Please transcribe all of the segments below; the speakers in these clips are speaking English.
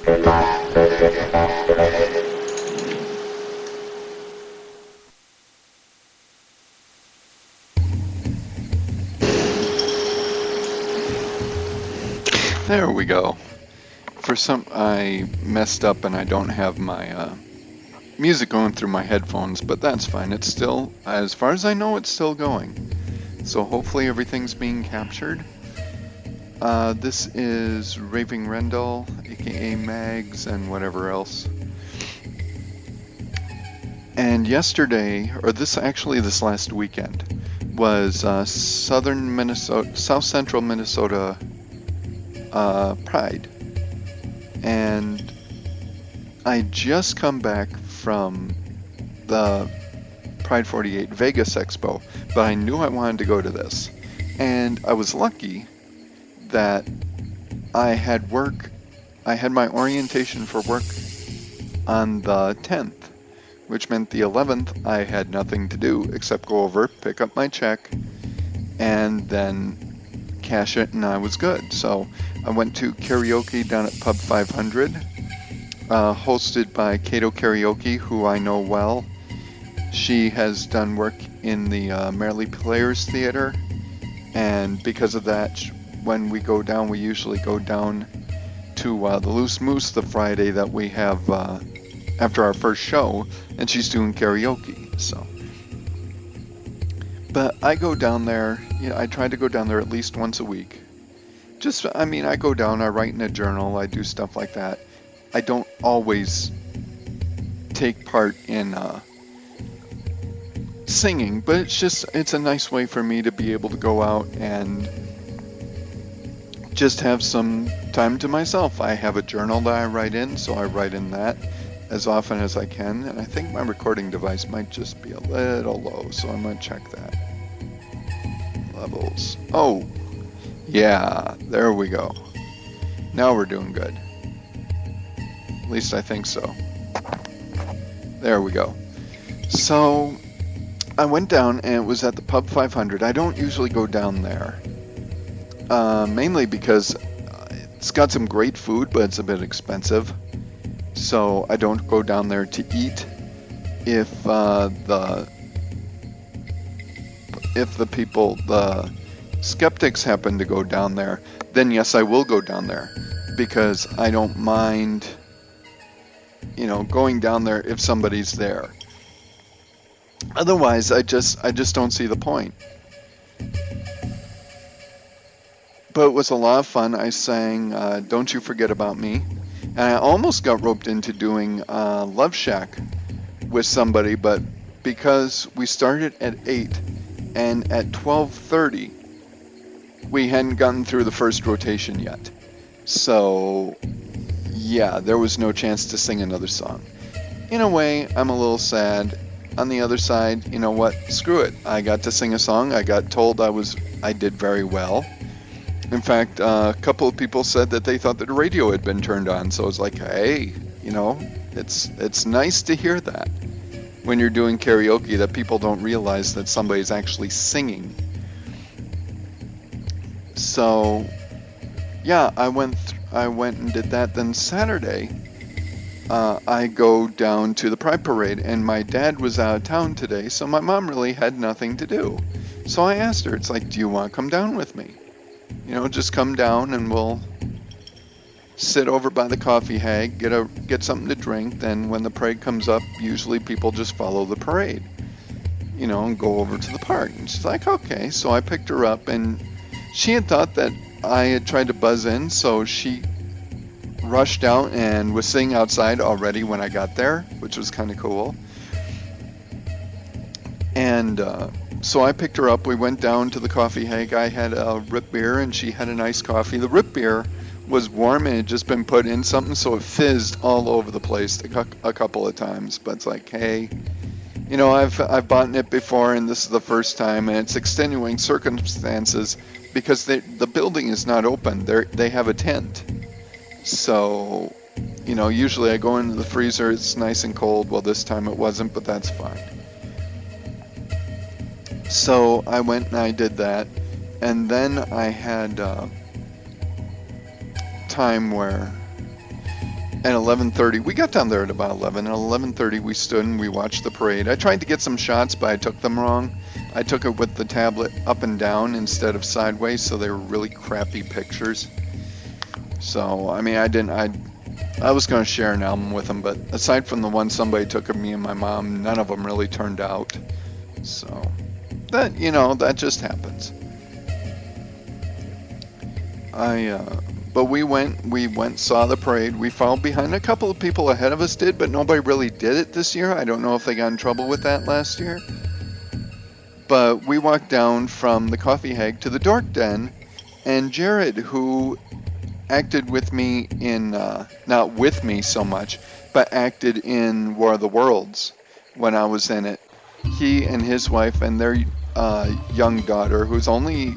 There we go. I messed up and I don't have my music going through my headphones, but that's fine. It's still, as far as I know, it's still going. So hopefully everything's being captured. This is Raving Rendell, aka Mags, and whatever else. And yesterday, or this last weekend, was South Central Minnesota Pride. And I just come back from the Pride 48 Vegas Expo, but I knew I wanted to go to this. And I was lucky that I had my orientation for work on the 10th, which meant the 11th I had nothing to do except go over, pick up my check, and then cash it, and I was good. So I went to karaoke down at Pub 500, hosted by Kato Karaoke, who I know well. She has done work in the Merrily Players Theater, and because of that, when we go down, we usually go down to the Loose Moose the Friday that we have after our first show, and she's doing karaoke. So, but I go down there, I try to go down there at least once a week. I go down, I write in a journal, I do stuff like that. I don't always take part in singing, but it's a nice way for me to be able to go out and just have some time to myself. I have a journal that I write in, so I write in that as often as I can, and I think my recording device might just be a little low, so I'm going to check that. Levels. Oh, yeah, there we go. Now we're doing good. At least I think so. There we go. So, I went down and it was at the Pub 500. I don't usually go down there. Mainly because it's got some great food, but it's a bit expensive. So I don't go down there to eat. If the skeptics happen to go down there, then yes, I will go down there, because I don't mind, going down there if somebody's there. Otherwise, I just don't see the point. But it was a lot of fun. I sang Don't You Forget About Me. And I almost got roped into doing Love Shack with somebody, but because we started at 8 and at 12:30 we hadn't gotten through the first rotation yet. So yeah, there was no chance to sing another song. In a way, I'm a little sad. On the other side, you know what? Screw it. I got to sing a song. I got told I did very well. In fact, a couple of people said that they thought that the radio had been turned on. So I was like, hey, it's nice to hear that when you're doing karaoke, that people don't realize that somebody's actually singing. So, yeah, I went and did that. Then Saturday, I go down to the Pride Parade, and my dad was out of town today, so my mom really had nothing to do. So I asked her, it's like, do you want to come down with me? Just come down and we'll sit over by the coffee hag, get something to drink. Then when the parade comes up, usually people just follow the parade, and go over to the park. And she's like, okay. So I picked her up, and she had thought that I had tried to buzz in, so she rushed out and was sitting outside already when I got there, which was kind of cool. And so I picked her up. We went down to the coffee hag. I had a root beer, and she had a nice coffee. The root beer was warm and had just been put in something, so it fizzed all over the place a couple of times. But it's like, hey, I've bought it before, and this is the first time, and it's extenuating circumstances because the building is not open. They have a tent. So, usually I go into the freezer, it's nice and cold. Well, this time it wasn't, but that's fine. So I went and I did that, and then I had time where at 11:30, we got down there at about 11. At 11:30, we stood and we watched the parade. I tried to get some shots, but I took them wrong. I took it with the tablet up and down instead of sideways, so they were really crappy pictures. So, I mean, I was going to share an album with them, but aside from the one somebody took of me and my mom, none of them really turned out. So, that just happens. But we went, saw the parade. We followed behind. A couple of people ahead of us did, but nobody really did it this year. I don't know if they got in trouble with that last year. But we walked down from the Coffee Hag to the Dork Den, and Jared, who acted with me in, not with me so much, but acted in War of the Worlds when I was in it. He and his wife and their young daughter, who's only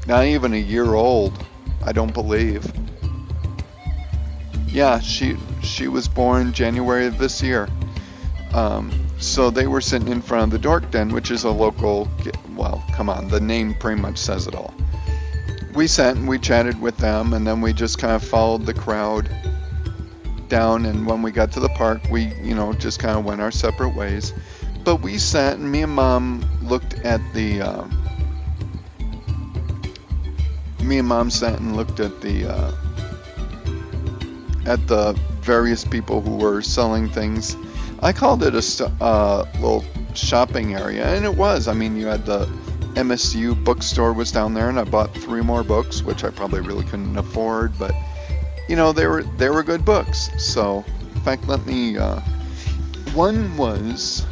not even a year old, I don't believe. Yeah, she was born January of this year. So they were sitting in front of the Dork Den, which is a local, well, come on, the name pretty much says it all. We sat and we chatted with them, and then we just kind of followed the crowd down, and when we got to the park, we, just kind of went our separate ways. But we sat, and me and Mom looked at the, at the various people who were selling things. I called it a little shopping area, and it was. I mean, you had the MSU bookstore was down there, and I bought 3 more books, which I probably really couldn't afford, but they were good books. So, in fact, let me. One was,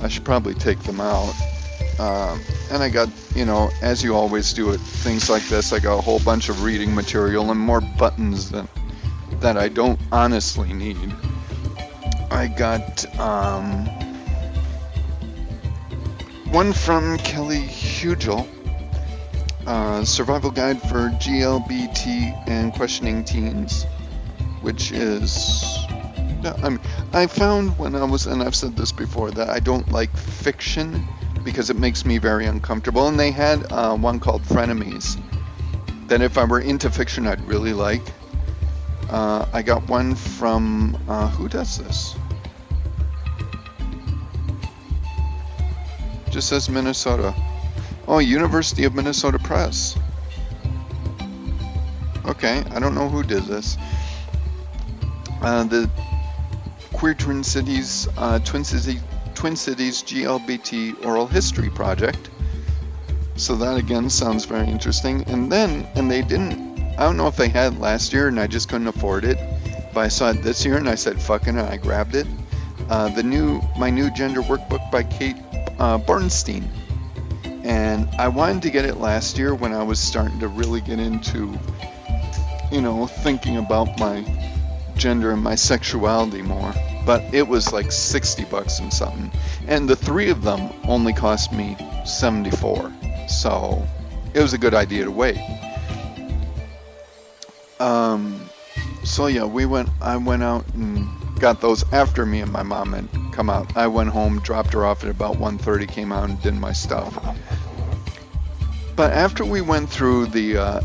I should probably take them out, and I got, as you always do at things like this, I got a whole bunch of reading material and more buttons that I don't honestly need. I got one from Kelly Hugel, Survival Guide for GLBT and Questioning Teens, which is, I found when I was, and I've said this before, that I don't like fiction because it makes me very uncomfortable, and they had one called Frenemies that if I were into fiction I'd really like. I got one from, who does this? Just says Minnesota. Oh, University of Minnesota Press. Okay, I don't know who did this. The Queer Twin Cities GLBT Oral History Project. So that again sounds very interesting. And they didn't, I don't know if they had last year and I just couldn't afford it, but I saw it this year and I said fucking it, and I grabbed it. My new gender workbook by Kate Bernstein. And I wanted to get it last year when I was starting to really get into, thinking about my gender and my sexuality more. But it was like $60 and something. And the 3 of them only cost me $74. So it was a good idea to wait. So yeah, I went out and got those after me and my mom had come out. I went home, dropped her off at about 1:30, came out and did my stuff. But after we went through the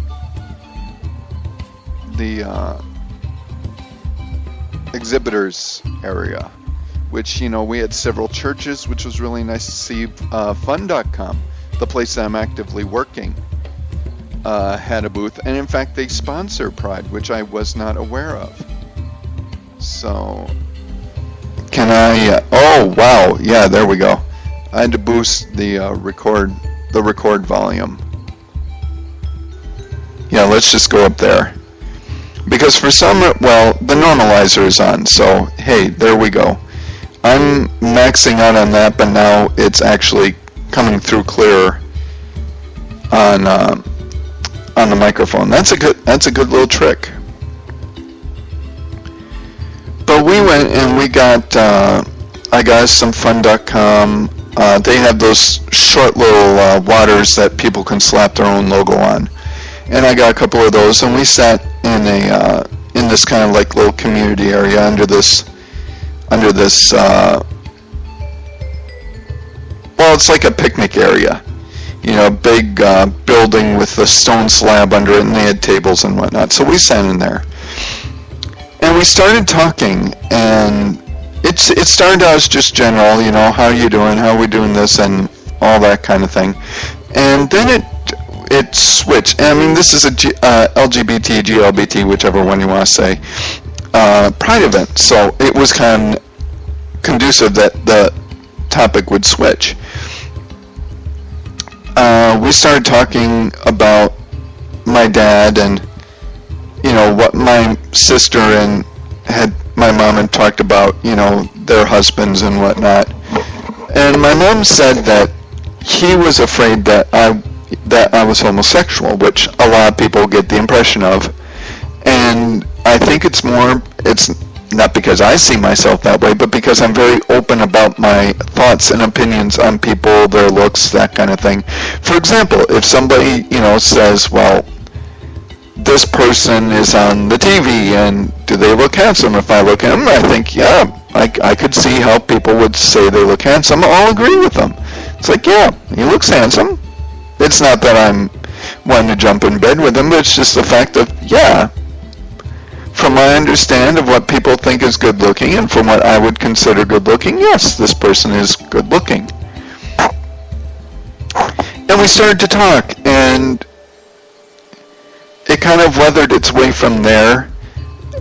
exhibitors area, which, we had several churches, which was really nice to see. Fun.com, the place that I'm actively working, had a booth, and in fact they sponsor Pride, which I was not aware of. So, can I, oh wow, yeah, there we go. I had to boost the record volume. Yeah, let's just go up there. Because for some, well, the normalizer is on, so hey, there we go. I'm maxing out on that, but now it's actually coming through clearer on the microphone. That's a good little trick. But we went and we got, I got some Fun.com. They have those short little waters that people can slap their own logo on. And I got a couple of those, and we sat in this kind of like little community area under this well, it's like a picnic area, big building with a stone slab under it, and they had tables and whatnot. So we sat in there, So we started talking, and it started out as just general, how are you doing, how are we doing this, and all that kind of thing. And then it switched. I mean, this is a LGBT, GLBT, whichever one you want to say, Pride event. So it was kind of conducive that the topic would switch. We started talking about my dad and, what my sister and my mom had talked about, their husbands and whatnot. And my mom said that he was afraid that I was homosexual, which a lot of people get the impression of. And I think it's not because I see myself that way, but because I'm very open about my thoughts and opinions on people, their looks, that kind of thing. For example, if somebody, says, well, this person is on the TV, and do they look handsome? If I look at them, I think, yeah, I could see how people would say they look handsome. I'll agree with them. It's like, yeah, he looks handsome. It's not that I'm wanting to jump in bed with him, but it's just the fact of, yeah, from my understand of what people think is good looking and from what I would consider good looking, yes, this person is good looking. And we started to talk, and it kind of weathered its way from there,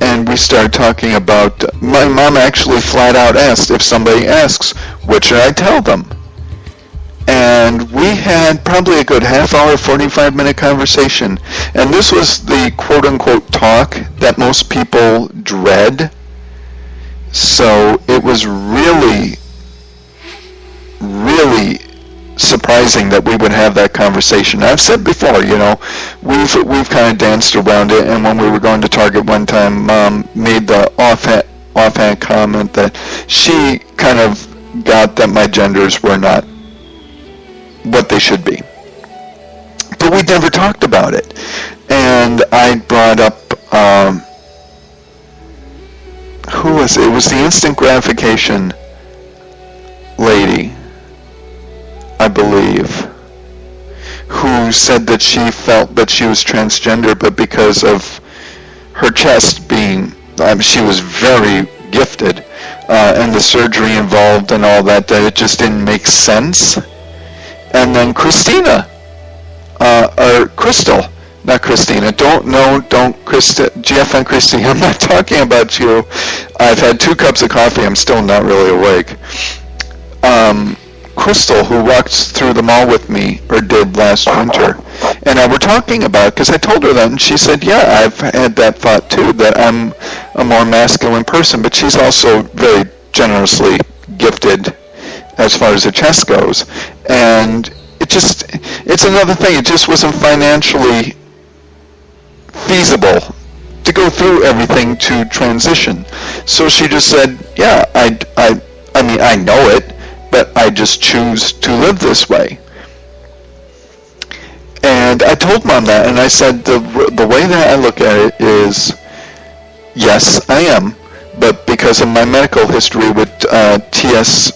and we started talking about, my mom actually flat out asked, if somebody asks, what should I tell them? And we had probably a good half hour, 45-minute conversation. And this was the quote-unquote talk that most people dread. So it was really, really surprising that we would have that conversation. I've said before, we've kind of danced around it. And when we were going to Target one time, Mom made the offhand comment that she kind of got that my genders were not what they should be. But we never talked about it. And I brought up, who was it? It was the instant gratification lady, I believe, who said that she felt that she was transgender, but because of her chest being, she was very gifted, and the surgery involved and all that it just didn't make sense. And then Christina, or Crystal, not Christina, Jeff and Christy, I'm not talking about you. I've had 2 cups of coffee, I'm still not really awake. Crystal, who walked through the mall with me, or did last winter, and I were talking about, because I told her that, and she said, yeah, I've had that thought too, that I'm a more masculine person, but she's also very generously gifted as far as the chest goes. And it's another thing, it just wasn't financially feasible to go through everything to transition. So she just said, yeah, I mean, I know it, but I just choose to live this way. And I told Mom that, and I said, the way that I look at it is, yes, I am, but because of my medical history with tuberous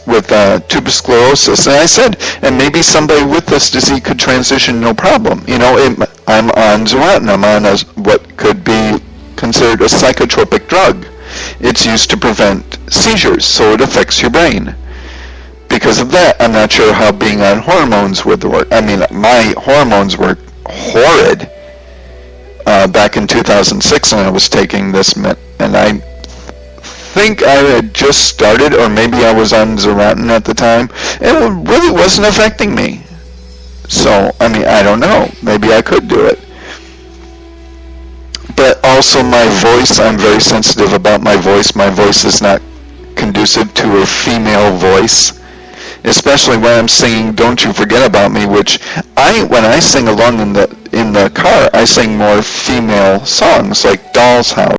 sclerosis, and I said, and maybe somebody with this disease could transition no problem. I'm on Xarelto, I'm on what could be considered a psychotropic drug. It's used to prevent seizures, so it affects your brain. Because of that, I'm not sure how being on hormones would work. I mean, my hormones were horrid back in 2006 when I was taking this, and I think I had just started, or maybe I was on Xarelto at the time, and it really wasn't affecting me. So, I mean, I don't know. Maybe I could do it. But also my voice, I'm very sensitive about my voice. My voice is not conducive to a female voice, especially when I'm singing Don't You Forget About Me, which when I sing along in the car, I sing more female songs like Doll's House.